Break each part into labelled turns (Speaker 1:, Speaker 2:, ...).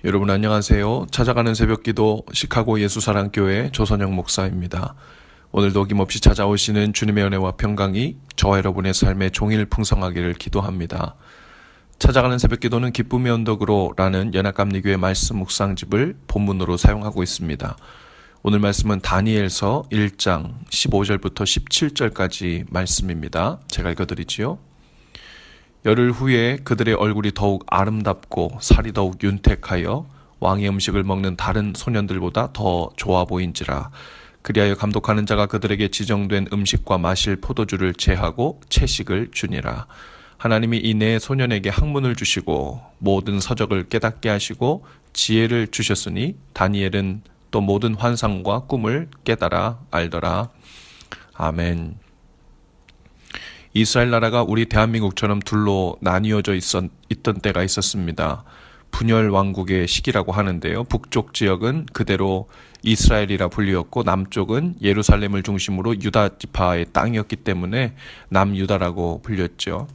Speaker 1: 여러분 안녕하세요. 찾아가는 새벽기도 시카고 예수사랑교회 조선영 목사입니다. 오늘도 어김없이 찾아오시는 주님의 은혜와 평강이 저와 여러분의 삶에 종일 풍성하기를 기도합니다. 찾아가는 새벽기도는 기쁨의 언덕으로 라는 연합감리교회 말씀 묵상집을 본문으로 사용하고 있습니다. 오늘 말씀은 다니엘서 1장 15절부터 17절까지 말씀입니다. 제가 읽어드리지요. 열흘 후에 그들의 얼굴이 더욱 아름답고 살이 더욱 윤택하여 왕의 음식을 먹는 다른 소년들보다 더 좋아 보인지라. 그리하여 감독하는 자가 그들에게 지정된 음식과 마실 포도주를 제하고 채식을 주니라. 하나님이 이 네 소년에게 학문을 주시고 모든 서적을 깨닫게 하시고 지혜를 주셨으니 다니엘은 또 모든 환상과 꿈을 깨달아 알더라. 아멘. 이스라엘 나라가 우리 대한민국처럼 둘로 나뉘어져 있던 때가 있었습니다. 분열 왕국의 시기라고 하는데요. 북쪽 지역은 그대로 이스라엘이라 불리었고 남쪽은 예루살렘을 중심으로 유다 지파의 땅이었기 때문에 남유다라고 불렸죠.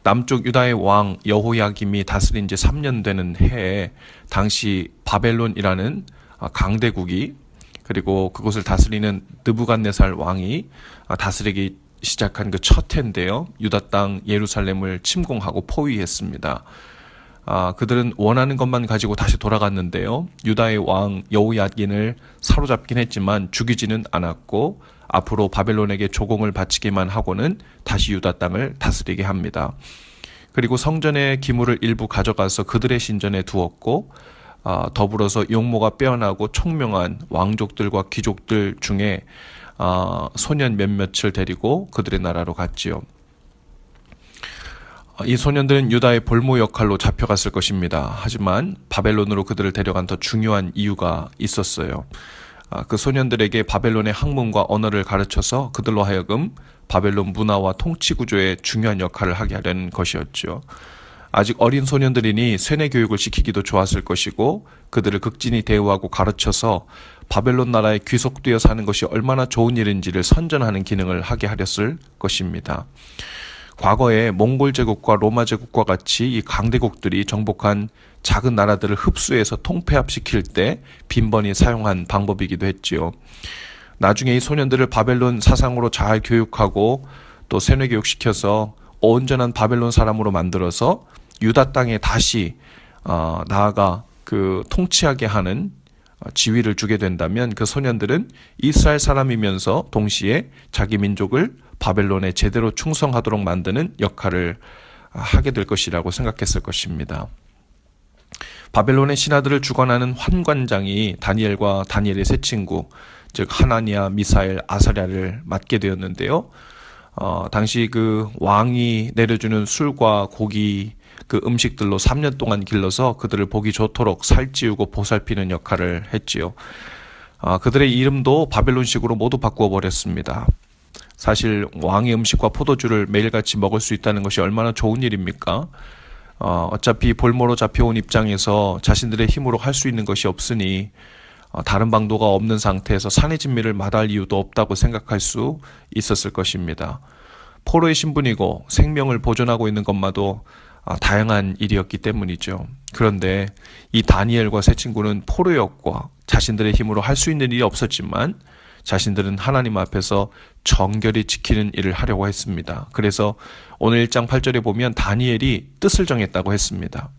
Speaker 1: 남쪽 유다의 왕 여호야김이 다스린 지 3년 되는 해에 당시 바벨론이라는 강대국이 그리고 그곳을 다스리는 느부갓네살 왕이 다스리기 시작한 그 첫 해인데요. 유다 땅 예루살렘을 침공하고 포위했습니다. 그들은 원하는 것만 가지고 다시 돌아갔는데요. 유다의 왕 여호야긴을 사로잡긴 했지만 죽이지는 않았고 앞으로 바벨론에게 조공을 바치기만 하고는 다시 유다 땅을 다스리게 합니다. 그리고 성전의 기물을 일부 가져가서 그들의 신전에 두었고 더불어서 용모가 빼어나고 총명한 왕족들과 귀족들 중에 소년 몇몇을 데리고 그들의 나라로 갔지요. 이 소년들은 유다의 볼모 역할로 잡혀갔을 것입니다. 하지만 바벨론으로 그들을 데려간 더 중요한 이유가 있었어요. 그 소년들에게 바벨론의 학문과 언어를 가르쳐서 그들로 하여금 바벨론 문화와 통치 구조에 중요한 역할을 하게 하려는 것이었죠. 아직 어린 소년들이니 세뇌 교육을 시키기도 좋았을 것이고 그들을 극진히 대우하고 가르쳐서 바벨론 나라에 귀속되어 사는 것이 얼마나 좋은 일인지를 선전하는 기능을 하게 하렸을 것입니다. 과거에 몽골 제국과 로마 제국과 같이 이 강대국들이 정복한 작은 나라들을 흡수해서 통폐합시킬 때 빈번히 사용한 방법이기도 했지요. 나중에 이 소년들을 바벨론 사상으로 잘 교육하고 또 세뇌 교육시켜서 온전한 바벨론 사람으로 만들어서 유다 땅에 다시 나아가 그 통치하게 하는 지위를 주게 된다면 그 소년들은 이스라엘 사람이면서 동시에 자기 민족을 바벨론에 제대로 충성하도록 만드는 역할을 하게 될 것이라고 생각했을 것입니다. 바벨론의 신하들을 주관하는 환관장이 다니엘과 다니엘의 세 친구, 즉 하나니아, 미사엘, 아사랴를 맡게 되었는데요. 당시 그 왕이 내려주는 술과 고기 그 음식들로 3년 동안 길러서 그들을 보기 좋도록 살찌우고 보살피는 역할을 했지요. 그들의 이름도 바벨론식으로 모두 바꾸어 버렸습니다. 사실 왕의 음식과 포도주를 매일같이 먹을 수 있다는 것이 얼마나 좋은 일입니까? 어차피 볼모로 잡혀온 입장에서 자신들의 힘으로 할 수 있는 것이 없으니 다른 방도가 없는 상태에서 산의 진미를 마다할 이유도 없다고 생각할 수 있었을 것입니다. 포로의 신분이고 생명을 보존하고 있는 것마도 다양한 일이었기 때문이죠. 그런데 이 다니엘과 세 친구는 포로였고 자신들의 힘으로 할 수 있는 일이 없었지만 자신들은 하나님 앞에서 정결히 지키는 일을 하려고 했습니다. 그래서 오늘 1장 8절에 보면 다니엘이 뜻을 정했다고 했습니다.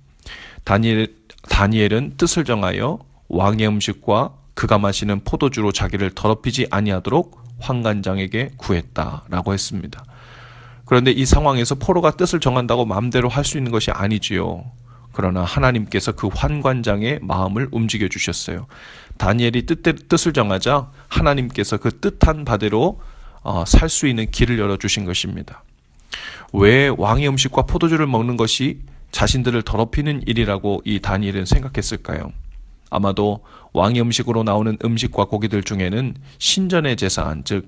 Speaker 1: 다니엘은 뜻을 정하여 왕의 음식과 그가 마시는 포도주로 자기를 더럽히지 아니하도록 환관장에게 구했다라고 했습니다. 그런데 이 상황에서 포로가 뜻을 정한다고 마음대로 할 수 있는 것이 아니지요. 그러나 하나님께서 그 환관장의 마음을 움직여 주셨어요. 다니엘이 뜻을 정하자 하나님께서 그 뜻한 바대로 살 수 있는 길을 열어주신 것입니다. 왜 왕의 음식과 포도주를 먹는 것이 자신들을 더럽히는 일이라고 이 다니엘은 생각했을까요? 아마도 왕의 음식으로 나오는 음식과 고기들 중에는 신전의 제사한, 즉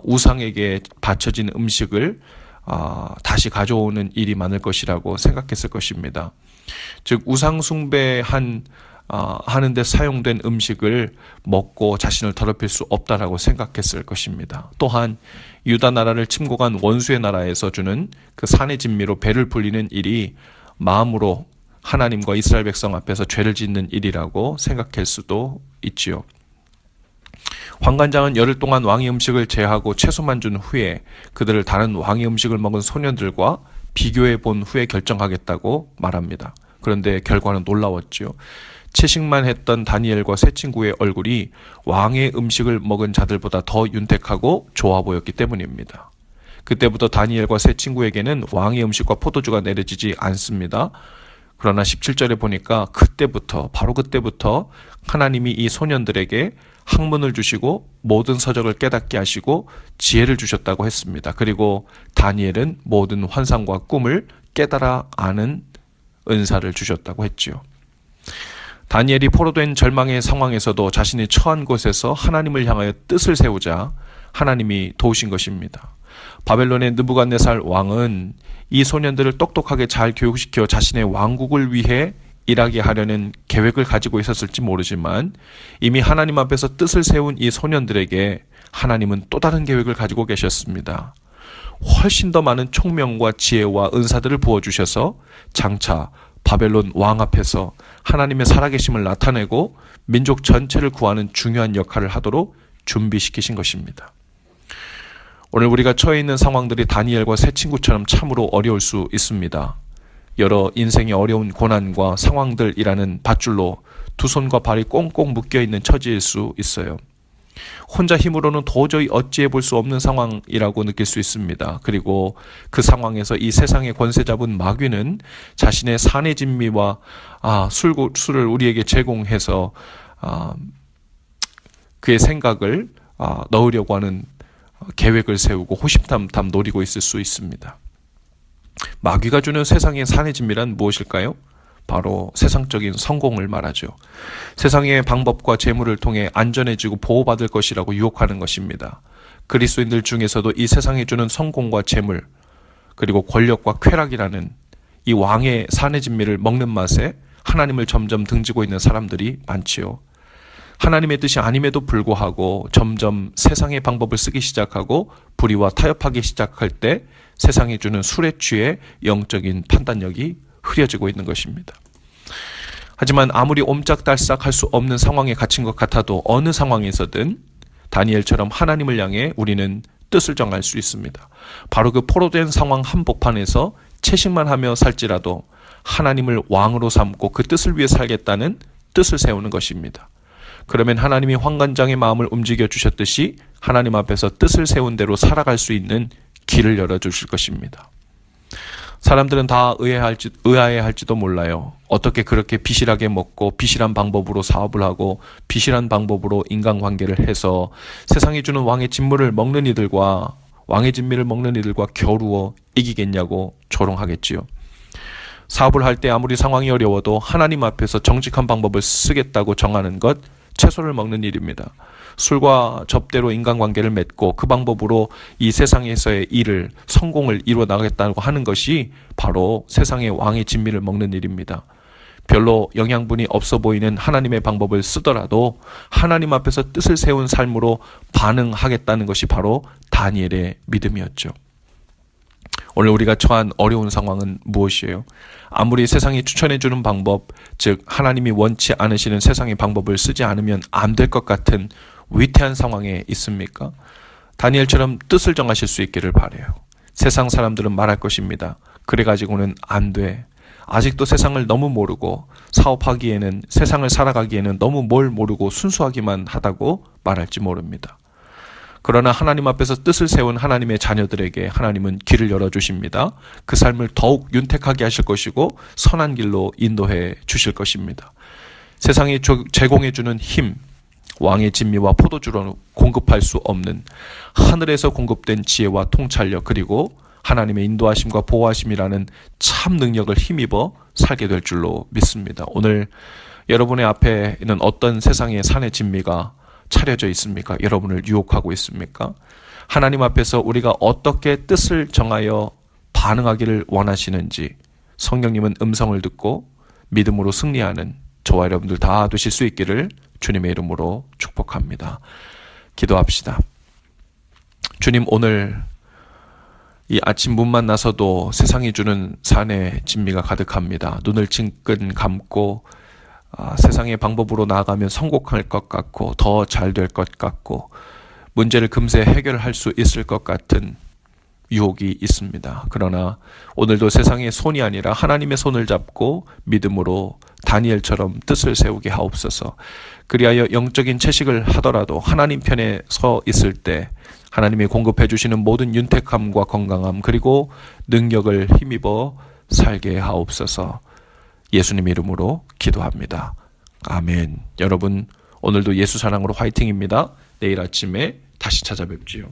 Speaker 1: 우상에게 바쳐진 음식을 다시 가져오는 일이 많을 것이라고 생각했을 것입니다. 즉 우상 숭배한 하는데 사용된 음식을 먹고 자신을 더럽힐 수 없다라고 생각했을 것입니다. 또한 유다 나라를 침공한 원수의 나라에서 주는 그 산의 진미로 배를 불리는 일이 마음으로 하나님과 이스라엘 백성 앞에서 죄를 짓는 일이라고 생각할 수도 있지요. 환관장은 열흘 동안 왕의 음식을 제하고 채소만 준 후에 그들을 다른 왕의 음식을 먹은 소년들과 비교해 본 후에 결정하겠다고 말합니다. 그런데 결과는 놀라웠지요. 채식만 했던 다니엘과 세 친구의 얼굴이 왕의 음식을 먹은 자들보다 더 윤택하고 좋아 보였기 때문입니다. 그때부터 다니엘과 세 친구에게는 왕의 음식과 포도주가 내려지지 않습니다. 그러나 17절에 보니까 바로 그때부터 하나님이 이 소년들에게 학문을 주시고 모든 서적을 깨닫게 하시고 지혜를 주셨다고 했습니다. 그리고 다니엘은 모든 환상과 꿈을 깨달아 아는 은사를 주셨다고 했지요. 다니엘이 포로된 절망의 상황에서도 자신이 처한 곳에서 하나님을 향하여 뜻을 세우자 하나님이 도우신 것입니다. 바벨론의 느부갓네살 왕은 이 소년들을 똑똑하게 잘 교육시켜 자신의 왕국을 위해 일하게 하려는 계획을 가지고 있었을지 모르지만 이미 하나님 앞에서 뜻을 세운 이 소년들에게 하나님은 또 다른 계획을 가지고 계셨습니다. 훨씬 더 많은 총명과 지혜와 은사들을 부어주셔서 장차 바벨론 왕 앞에서 하나님의 살아계심을 나타내고 민족 전체를 구하는 중요한 역할을 하도록 준비시키신 것입니다. 오늘 우리가 처해 있는 상황들이 다니엘과 세 친구처럼 참으로 어려울 수 있습니다. 여러 인생의 어려운 고난과 상황들이라는 밧줄로 두 손과 발이 꽁꽁 묶여있는 처지일 수 있어요. 혼자 힘으로는 도저히 어찌해 볼 수 없는 상황이라고 느낄 수 있습니다. 그리고 그 상황에서 이 세상의 권세 잡은 마귀는 자신의 산의 진미와 술을 우리에게 제공해서 그의 생각을 넣으려고 하는 계획을 세우고 호시탐탐 노리고 있을 수 있습니다. 마귀가 주는 세상의 산의 진미란 무엇일까요? 바로 세상적인 성공을 말하죠. 세상의 방법과 재물을 통해 안전해지고 보호받을 것이라고 유혹하는 것입니다. 그리스도인들 중에서도 이 세상이 주는 성공과 재물 그리고 권력과 쾌락이라는 이 왕의 산의 진미를 먹는 맛에 하나님을 점점 등지고 있는 사람들이 많지요. 하나님의 뜻이 아님에도 불구하고 점점 세상의 방법을 쓰기 시작하고 불의와 타협하기 시작할 때 세상이 주는 술에 취해 영적인 판단력이 흐려지고 있는 것입니다. 하지만 아무리 옴짝달싹 할 수 없는 상황에 갇힌 것 같아도 어느 상황에서든 다니엘처럼 하나님을 향해 우리는 뜻을 정할 수 있습니다. 바로 그 포로된 상황 한복판에서 채식만 하며 살지라도 하나님을 왕으로 삼고 그 뜻을 위해 살겠다는 뜻을 세우는 것입니다. 그러면 하나님이 환관장의 마음을 움직여 주셨듯이 하나님 앞에서 뜻을 세운 대로 살아갈 수 있는 길을 열어주실 것입니다. 사람들은 다 의아해할지도 몰라요. 어떻게 그렇게 비실하게 먹고 비실한 방법으로 사업을 하고 비실한 방법으로 인간관계를 해서 세상이 주는 왕의 진미를 먹는 이들과 겨루어 이기겠냐고 조롱하겠지요. 사업을 할 때 아무리 상황이 어려워도 하나님 앞에서 정직한 방법을 쓰겠다고 정하는 것 채소를 먹는 일입니다. 술과 접대로 인간관계를 맺고 그 방법으로 이 세상에서의 성공을 이루어 나가겠다고 하는 것이 바로 세상의 왕의 진미를 먹는 일입니다. 별로 영양분이 없어 보이는 하나님의 방법을 쓰더라도 하나님 앞에서 뜻을 세운 삶으로 반응하겠다는 것이 바로 다니엘의 믿음이었죠. 오늘 우리가 처한 어려운 상황은 무엇이에요? 아무리 세상이 추천해주는 방법, 즉 하나님이 원치 않으시는 세상의 방법을 쓰지 않으면 안 될 것 같은 위태한 상황에 있습니까? 다니엘처럼 뜻을 정하실 수 있기를 바라요. 세상 사람들은 말할 것입니다. 그래가지고는 안 돼. 아직도 세상을 너무 모르고 사업하기에는 세상을 살아가기에는 너무 뭘 모르고 순수하기만 하다고 말할지 모릅니다. 그러나 하나님 앞에서 뜻을 세운 하나님의 자녀들에게 하나님은 길을 열어주십니다. 그 삶을 더욱 윤택하게 하실 것이고 선한 길로 인도해 주실 것입니다. 세상이 제공해주는 힘, 왕의 진미와 포도주로 공급할 수 없는 하늘에서 공급된 지혜와 통찰력 그리고 하나님의 인도하심과 보호하심이라는 참 능력을 힘입어 살게 될 줄로 믿습니다. 오늘 여러분의 앞에는 어떤 세상의 산의 진미가 차려져 있습니까? 여러분을 유혹하고 있습니까? 하나님 앞에서 우리가 어떻게 뜻을 정하여 반응하기를 원하시는지 성령님은 음성을 듣고 믿음으로 승리하는 저와 여러분들 다 되실 수 있기를 주님의 이름으로 축복합니다. 기도합시다. 주님, 오늘 이 아침 문만 나서도 세상이 주는 산의 진미가 가득합니다. 눈을 찡끈 감고 세상의 방법으로 나아가면 성공할 것 같고 더 잘 될 것 같고 문제를 금세 해결할 수 있을 것 같은 유혹이 있습니다. 그러나 오늘도 세상의 손이 아니라 하나님의 손을 잡고 믿음으로 다니엘처럼 뜻을 세우게 하옵소서. 그리하여 영적인 채식을 하더라도 하나님 편에 서 있을 때 하나님이 공급해 주시는 모든 윤택함과 건강함 그리고 능력을 힘입어 살게 하옵소서. 예수님 이름으로 기도합니다. 아멘. 여러분 오늘도 예수 사랑으로 화이팅입니다. 내일 아침에 다시 찾아뵙지요.